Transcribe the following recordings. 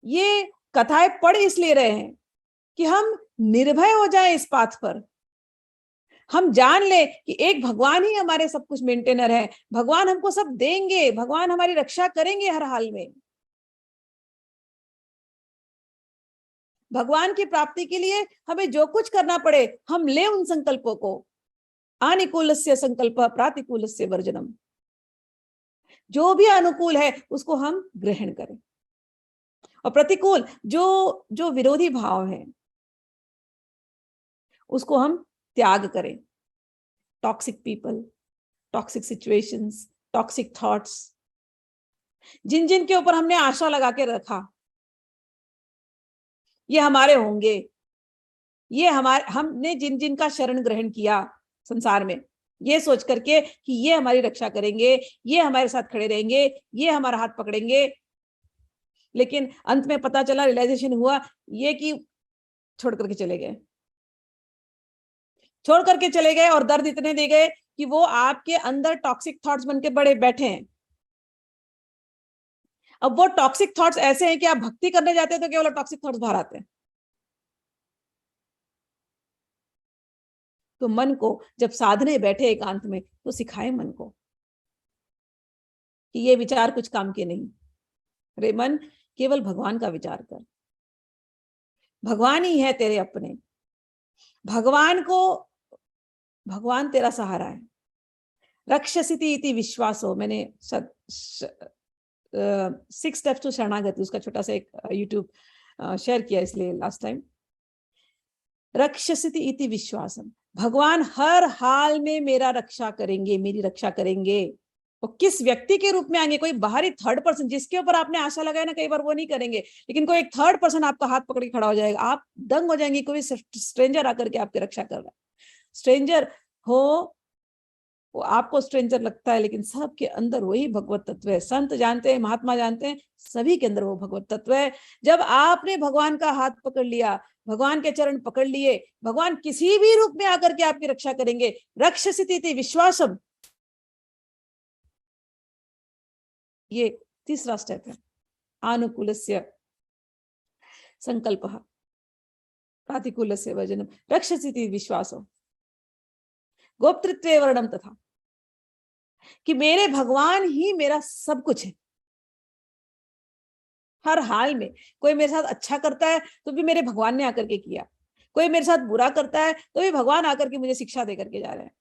ये कथाएं पढ़ इसलिए रहे हैं कि हम निर्भय हो जाएं इस पाथ पर। हम जान ले कि एक भगवान ही हमारे सब कुछ मेंटेनर है, भगवान हमको सब देंगे, भगवान हमारी रक्षा करेंगे हर हाल में। भगवान की प्राप्ति के लिए हमें जो कुछ करना पड़े हम ले उन संकल्पों को। आनुकूलस्य संकल्प प्रातिकूलस्य वर्जनम। जो भी अनुकूल है उसको हम ग्रहण करें, और प्रतिकूल जो जो विरोधी भाव है उसको हम त्याग करें। Toxic people, toxic situations, toxic thoughts, जिन जिन के ऊपर हमने आशा लगा के रखा ये हमारे होंगे, ये हमारे, हमने जिन जिन का शरण ग्रहण किया संसार में ये सोच करके कि ये हमारी रक्षा करेंगे, ये हमारे साथ खड़े रहेंगे, ये हमारा हाथ पकड़ेंगे, लेकिन अंत में पता चला, रियलाइजेशन हुआ ये कि छोड़ करके चले गए, छोड़ करके चले गए, और दर्द इतने दे गए कि वो आपके अंदर टॉक्सिक थॉट्स बनके बड़े बैठे हैं। अब वो टॉक्सिक थॉट्स ऐसे हैं कि आप भक्ति करने जाते हैं तो केवल टॉक्सिक थॉट्स बाहर आते हैं। तो मन को जब साधने बैठे एकांत में तो सिखाए मन को कि ये विचार कुछ काम के नहीं। रे मन, केवल भगवान का विचार कर, भगवान ही है तेरे अपने, भगवान को, भगवान तेरा सहारा है। रक्षसिति इति विश्वासो, मैंने 6 स्टेप्स टू शरणागति उसका छोटा सा एक यूट्यूब शेयर किया इसलिए लास्ट टाइम। रक्षसिति इति विश्वासम, भगवान हर हाल में मेरा रक्षा करेंगे, मेरी रक्षा करेंगे। वो किस व्यक्ति के रूप में आएंगे? कोई बाहरी थर्ड पर्सन जिसके ऊपर आपने आशा लगाया ना, कई बार वो नहीं करेंगे, लेकिन कोई एक थर्ड पर्सन आपका हाथ पकड़ के खड़ा हो जाएगा, आप दंग हो जाएंगे। कोई स्ट्रेंजर आकर के आपकी रक्षा कर रहा है, स्ट्रेंजर हो, वो आपको स्ट्रेंजर लगता है लेकिन सबके अंदर वही भगवत तत्व है। संत जानते हैं, महात्मा जानते हैं, सभी के अंदर वो भगवत तत्व है। जब आपने भगवान का हाथ पकड़ लिया, भगवान के चरण पकड़ लिए, भगवान किसी भी रूप में आकर के आपकी रक्षा करेंगे। रक्षसिति विश्वासम, ये तीसरा स्टेप है। आनुकूलस्य संकल्पः प्रातिकूलस्य वर्जनम, रक्षसिति विश्वासो। गोप्तृत्वे वर्णम तथा, कि मेरे भगवान ही मेरा सब कुछ है। हर हाल में कोई मेरे साथ अच्छा करता है तो भी मेरे भगवान ने आकर के किया, कोई मेरे साथ बुरा करता है तो भी भगवान आकर के मुझे शिक्षा दे करके जा रहे हैं।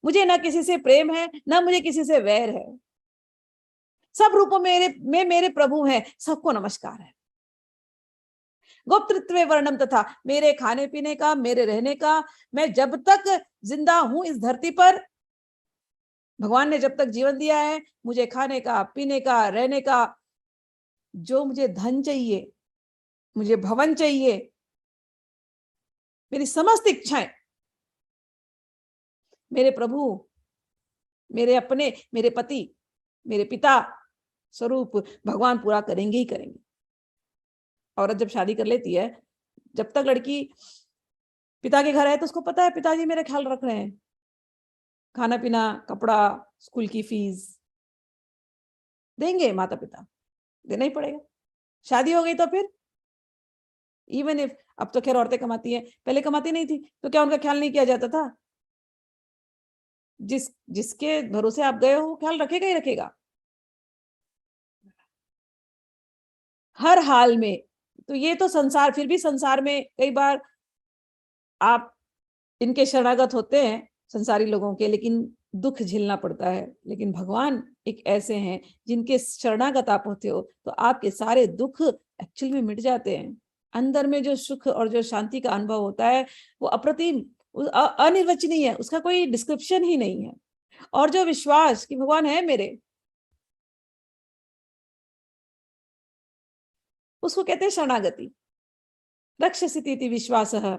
मुझे ना किसी से प्रेम है, ना मुझे किसी से वैर है। सब रूपों में मेरे प्रभु हैं, सबको नमस्कार है। गोप्तृत्व वर्णम तथा, मेरे खाने पीने का, मेरे रहने का, मैं जब तक जिंदा हूं इस धरती पर, भगवान ने जब तक जीवन दिया है, मुझे खाने का, पीने का, रहने का, जो मुझे धन चाहिए, मुझे भवन चाहिए, मेरी समस्त इच्छाएं मेरे प्रभु, मेरे अपने, मेरे पति, मेरे पिता स्वरूप भगवान पूरा करेंगे ही करेंगे। औरत जब शादी कर लेती है, जब तक लड़की पिता के घर है तो उसको पता है पिताजी मेरा ख्याल रख रहे हैं, खाना पीना, कपड़ा, स्कूल की फीस देंगे, माता पिता देना ही पड़ेगा। शादी हो गई तो फिर इवन इफ, अब तो खैर औरतें कमाती हैं, पहले कमाती नहीं थी तो क्या उनका ख्याल नहीं किया जाता था? जिसके भरोसे आप गए हो ख्याल रखेगा ही रखेगा हर हाल में। तो ये तो संसार, फिर भी संसार में कई बार आप इनके शरणागत होते हैं संसारी लोगों के, लेकिन दुख झेलना पड़ता है। लेकिन भगवान एक ऐसे हैं जिनके शरणागत आप होते हो तो आपके सारे दुख एक्चुअली में मिट जाते हैं। अंदर में जो सुख और जो शांति का अनुभव होता है वो अप्रतिम, अनिर्वचनीय है, उसका कोई डिस्क्रिप्शन ही नहीं है। और जो विश्वास कि भगवान है मेरे, उसको कहते हैं शरणागति। रक्षसिति विश्वासः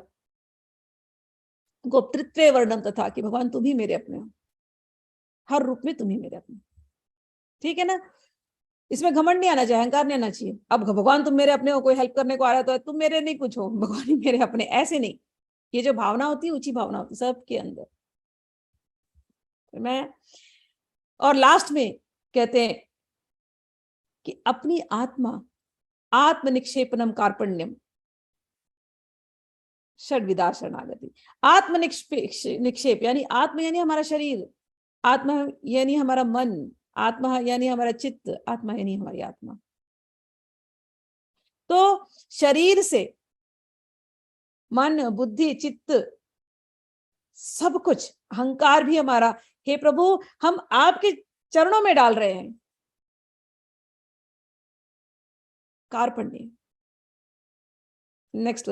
गोप्तृत्वे वर्णम तथा, कि भगवान तुम ही मेरे अपने हो, हर रूप में तुम ही मेरे अपने। ठीक है ना? इसमें घमंड नहीं आना चाहिए, अहंकार नहीं आना चाहिए। अब भगवान तुम मेरे अपने हो, कोई हेल्प करने को आ रहा है तो तुम मेरे नहीं कुछ हो, भगवान ही मेरे अपने, ऐसे नहीं। ये जो भावना होती है ऊंची भावना होती है सबके अंदर। तो मैं, और लास्ट में कहते हैं कि अपनी आत्मा आत्म निक्षेपनम कार्पण्यम, षड्विधा शरणागति। आत्म निक्षेप यानी आत्म यानी हमारा शरीर, आत्मा यानी हमारा मन, आत्मा यानी हमारा चित्त, आत्मा यानी हमारी आत्मा। तो शरीर से मन, बुद्धि, चित्त, सब कुछ, अहंकार भी हमारा, हे प्रभु हम आपके चरणों में डाल रहे हैं। कार्पण्य, नेक्स्ट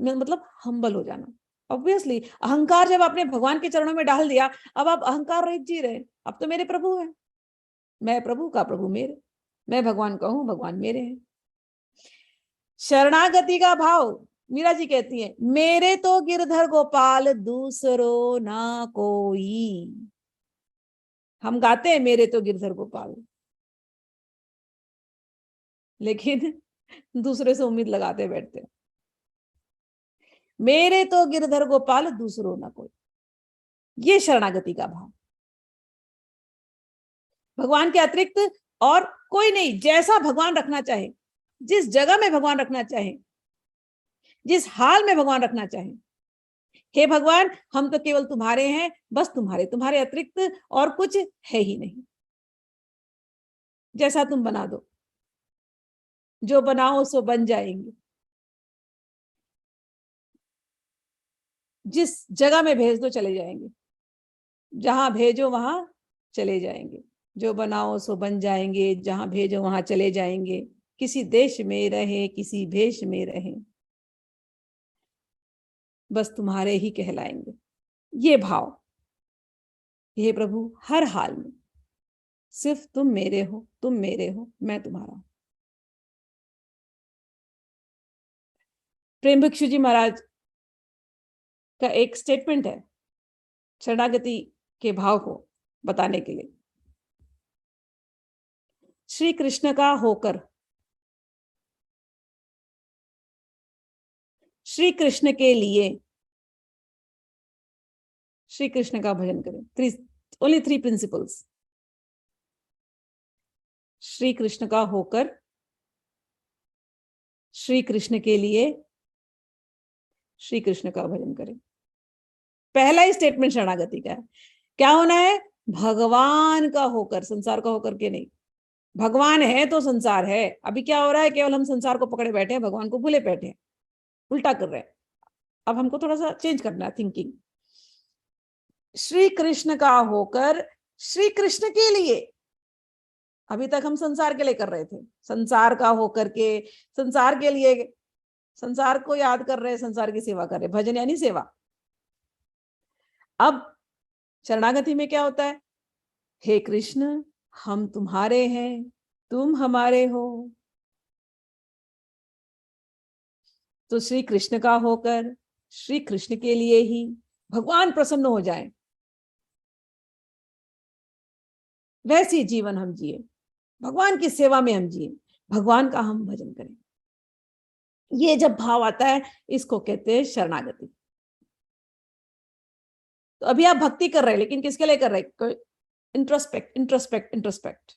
मतलब हम्बल हो जाना। ऑब्वियसली अहंकार जब आपने भगवान के चरणों में डाल दिया, अब आप अहंकार रहित जी रहे, अब तो मेरे प्रभु हैं, मैं प्रभु का प्रभु मेरे, मैं भगवान का हूं, भगवान मेरे हैं। शरणागति का भाव, मीरा जी कहती हैं, मेरे तो गिरधर गोपाल दूसरो ना कोई। हम गाते हैं मेरे तो गिरधर गोपाल, लेकिन दूसरे से उम्मीद लगाते बैठते हैं। मेरे तो गिरधर गोपाल दूसरो ना कोई, ये शरणागति का भाव। भगवान के अतिरिक्त और कोई नहीं, जैसा भगवान रखना चाहे, जिस जगह में भगवान रखना चाहे, जिस हाल में भगवान रखना चाहे, हे भगवान हम तो केवल तुम्हारे हैं, बस तुम्हारे, तुम्हारे अतिरिक्त और कुछ है ही नहीं। जैसा तुम बना दो, जो बनाओ सो बन जाएंगे, जिस जगह में भेज दो चले जाएंगे, जहां भेजो वहां चले जाएंगे, जो बनाओ सो बन जाएंगे, जहां भेजो वहां चले जाएंगे, किसी देश में रहे किसी भेष में रहे, बस तुम्हारे ही कहलाएंगे। ये भाव, हे प्रभु हर हाल में सिर्फ तुम मेरे हो, तुम मेरे हो, मैं तुम्हारा हूं। प्रेम भिक्षु जी महाराज का एक स्टेटमेंट है शरणागति के भाव को बताने के लिए। श्री कृष्ण का होकर, श्री कृष्ण के लिए, श्री कृष्ण का भजन करें। Only 3 principles. श्री कृष्ण का होकर, श्री कृष्ण के लिए, श्री कृष्ण का भजन करें। पहला ही स्टेटमेंट शरणागति का है। क्या होना है? भगवान का होकर, संसार का होकर के नहीं। भगवान है तो संसार है। अभी क्या हो रहा है? केवल हम संसार को पकड़े बैठे हैं, भगवान को भूले बैठे हैं, उल्टा कर रहे हैं। अब हमको थोड़ा सा चेंज करना है थिंकिंग। श्री कृष्ण का होकर, श्री कृष्ण के लिए। अभी तक हम संसार के लिए कर रहे थे, संसार का होकर के, संसार के लिए, संसार को याद कर रहे, संसार की सेवा कर रहे। भजन यानी सेवा। अब शरणागति में क्या होता है? हे कृष्ण हम तुम्हारे हैं, तुम हमारे हो। तो श्री कृष्ण का होकर, श्री कृष्ण के लिए ही भगवान प्रसन्न हो जाए, वैसी जीवन हम जिए, भगवान की सेवा में हम जिए, भगवान का हम भजन करें। ये जब भाव आता है, इसको कहते हैं शरणागति। तो अभी आप भक्ति कर रहे हैं, लेकिन किसके लिए कर रहे हैं? Introspect, introspect, introspect.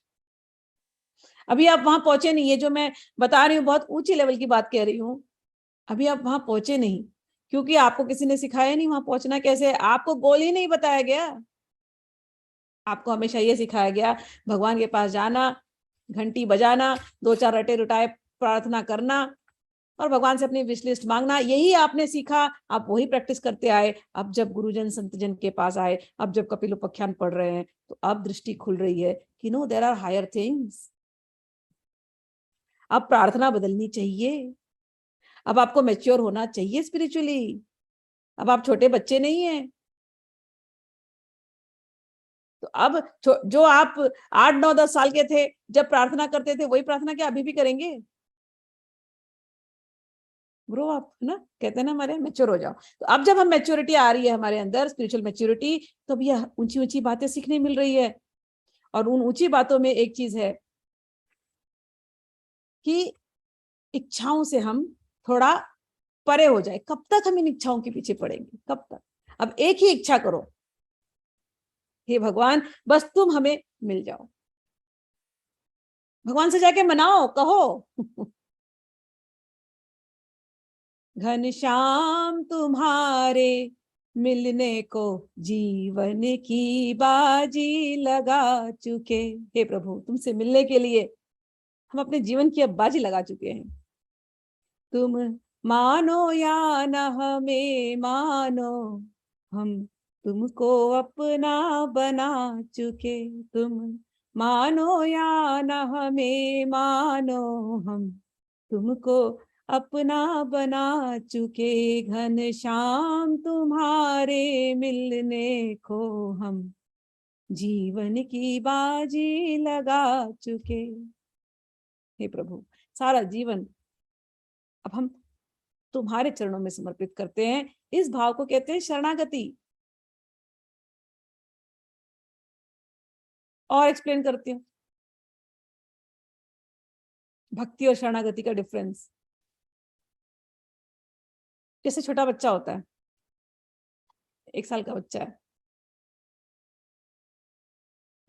अभी आप वहां पहुंचे नहीं। ये जो मैं बता रही हूँ बहुत ऊंची लेवल की बात कह रही हूँ, अभी आप वहां पहुंचे नहीं, क्योंकि आपको किसी ने सिखाया नहीं वहां पहुंचना कैसे। आपको गोल ही नहीं बताया गया। आपको हमेशा ये सिखाया गया, भगवान के पास जाना, घंटी बजाना, 2-4 रटे रुटाए प्रार्थना करना और भगवान से अपनी विश लिस्ट मांगना। यही आपने सीखा, आप वही प्रैक्टिस करते आए। अब जब गुरुजन संतजन के पास आए, अब जब कपिल उपाख्यान पढ़ रहे हैं, तो अब दृष्टि खुल रही है कि no, there are higher things. अब प्रार्थना बदलनी चाहिए, अब आपको मैच्योर होना चाहिए स्पिरिचुअली। अब आप छोटे बच्चे नहीं हैं। तो अब जो आप 8, 9, 10 साल के थे जब प्रार्थना करते थे, वही प्रार्थना क्या अभी भी करेंगे? ग्रो अप, है ना, कहते हैं ना हमारे, मैच्योर हो जाओ। तो अब जब हम मैच्योरिटी आ रही है हमारे अंदर, स्पिरिचुअल मैच्योरिटी, तो अब यह ऊंची ऊंची बातें सीखने मिल रही है। और उन ऊंची बातों में एक चीज है कि इच्छाओं से हम थोड़ा परे हो जाए। कब तक हम इन इच्छाओं के पीछे पड़ेंगे? कब तक? अब एक ही इच्छा करो, हे भगवान बस तुम हमें मिल जाओ। भगवान से जाके मनाओ, कहो घनश्याम तुम्हारे मिलने को जीवन की बाजी लगा चुके। हे प्रभु, तुमसे मिलने के लिए हम अपने जीवन की अब बाजी लगा चुके हैं। तुम मानो या न हमें मानो, हम तुमको अपना बना चुके। तुम मानो या न हमें मानो, हम तुमको अपना बना चुके। घनश्याम तुम्हारे मिलने को हम जीवन की बाजी लगा चुके। हे प्रभु, सारा जीवन अब हम तुम्हारे चरणों में समर्पित करते हैं। इस भाव को कहते हैं शरणागति। और एक्सप्लेन करती हूँ भक्ति और शरणागति का डिफरेंस। जैसे छोटा बच्चा होता है, 1 साल का बच्चा है,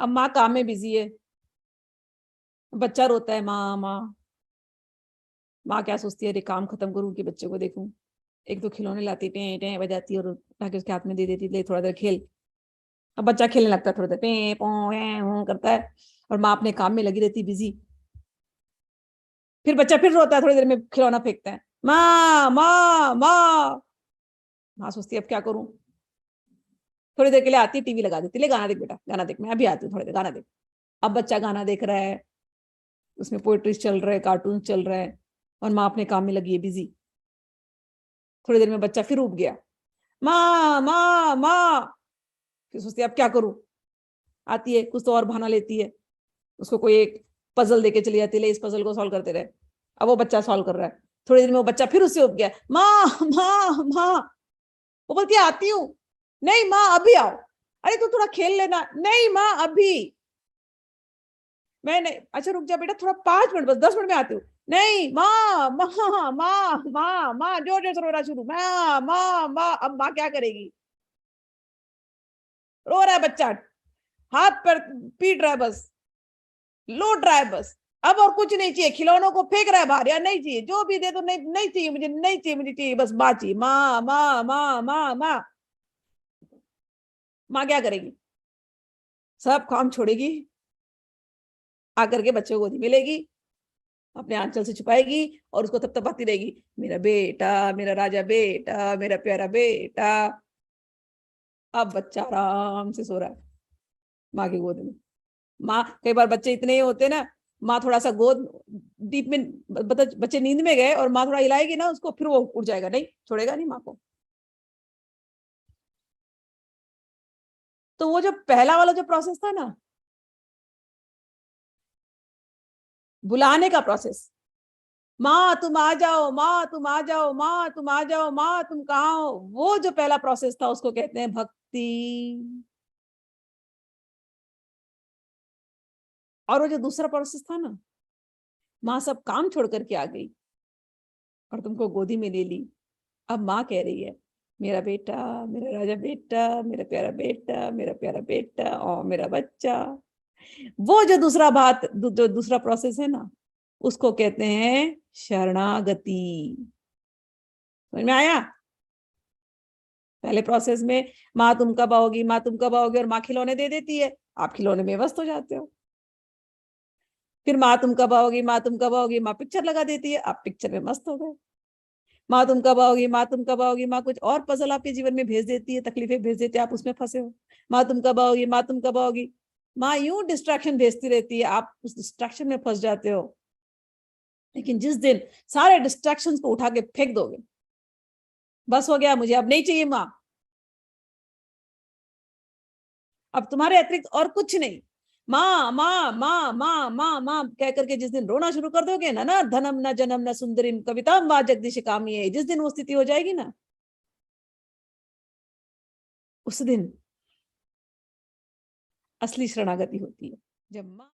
अब माँ काम में बिजी है, बच्चा रोता है माँ माँ। माँ क्या सोचती है, अरे काम खत्म करूं कि बच्चे को देखूं। एक तो खिलौने लाती, टें टें बजाती और लाके उसके हाथ में दे देती, ले थोड़ा देर खेल। अब बच्चा खेलने लगता है, थोड़ा देर पे पो करता है और माँ अपने काम में लगी रहती, बिजी। फिर बच्चा फिर रोता है, थोड़ी देर में खिलौना फेंकता है, माँ माँ माँ। माँ सोचती है अब क्या करूं। थोड़ी देर के लिए आती है, टीवी लगा देती, ले गाना देख बेटा, गाना देख, मैं अभी आती हूँ, थोड़ी देर गाना देख। अब बच्चा गाना देख रहा है, उसमें पोएट्री चल रहा है, कार्टून चल रहा है और माँ अपने काम में लगी है, बिजी। थोड़ी देर में बच्चा फिर उब गया, माँ माँ माँ। फिर सोचती है अब क्या करूं। आती है, कुछ तो और बहाना लेती है, उसको कोई एक पजल देके चली जाती है, ले इस पजल को सॉल्व करते रहे। अब वो बच्चा सॉल्व कर रहा है, थोड़ी देर में वो बच्चा फिर उससे उब गया, माँ माँ माँ। वो बोलती है आती हूँ, नहीं माँ अभी आओ। अरे तू थोड़ा खेल लेना, नहीं माँ अभी। मैं नहीं, अच्छा रुक जा बेटा, थोड़ा 5 मिनट, बस 10 मिनट में आती हूँ। नहीं माँ माँ माँ माँ माँ, जोर जोर से रोना शुरू, माँ माँ माँ। अब माँ क्या करेगी, रो रहा है बच्चा, हाथ पर पीट रहा है, बस लौट रहा है, बस अब और कुछ नहीं चाहिए। खिलौनों को फेंक रहा है बाहर, या नहीं चाहिए, जो भी दे दो, नहीं नहीं चाहिए मुझे, नहीं चाहिए मुझे, चाहिए बस माँ चाहिए, माँ माँ माँ माँ माँ। माँ क्या करेगी, सब काम छोड़ेगी, आकर के बच्चे को गोदी में लेगी, अपने आंचल से छुपाएगी और उसको थपथपाती रहेगी, मेरा बेटा, मेरा राजा बेटा, मेरा प्यारा बेटा। अब बच्चा आराम से सो रहा है माँ की गोद में। माँ, कई बार बच्चे इतने होते ना, माँ थोड़ा सा गोद डीप में, बच्चे नींद में गए और माँ थोड़ा हिलाएगी ना उसको, फिर वो उठ जाएगा, नहीं छोड़ेगा नहीं माँ को। तो वो जो पहला वाला जो प्रोसेस था ना, बुलाने का प्रोसेस, माँ तुम आ जाओ, माँ तुम आ जाओ, माँ तुम आ जाओ, माँ तुम कहाँ हो, वो जो पहला प्रोसेस था उसको कहते हैं भक्ति। और वो जो दूसरा प्रोसेस था ना, माँ सब काम छोड़ करके आ गई और तुमको गोदी में ले ली। अब माँ कह रही है, मेरा बेटा, मेरा राजा बेटा, मेरा प्यारा बेटा, मेरा प्यारा बेटा और मेरा बच्चा। वो जो दूसरा बात, जो दूसरा प्रोसेस है ना, उसको कहते हैं शरणागति। समझ में आया। पहले प्रोसेस में माँ तुम कब आओगी, माँ तुम कब आओगी, और माँ खिलौने दे देती है, आप खिलौने में व्यस्त हो जाते हो। फिर माँ तुम कब आओगी, माँ तुम कब आओगी, माँ पिक्चर लगा देती है, आप पिक्चर में मस्त हो गए। माँ तुम कब आओगी, माँ तुम कब आओगी, माँ कुछ और पजल आपके जीवन में भेज देती है, तकलीफें भेज देती है, आप उसमें फंसे हो। माँ तुम कब आओगी, माँ तुम कब आओगी। माँ यूं डिस्ट्रैक्शन भेजती रहती है, आप उस डिस्ट्रैक्शन में फंस जाते हो। लेकिन जिस दिन सारे डिस्ट्रैक्शन को उठा के फेंक दोगे, बस हो गया, मुझे अब नहीं चाहिए माँ, अब तुम्हारे अतिरिक्त और कुछ नहीं, माँ माँ माँ माँ माँ माँ कह करके जिस दिन रोना शुरू कर दोगे ना, ना धनम न जनम न सुंदरीम कविता माँ जगदीश कामी है, जिस दिन वो स्थिति हो जाएगी ना, उस दिन असली शरणागति होती है। जब माँ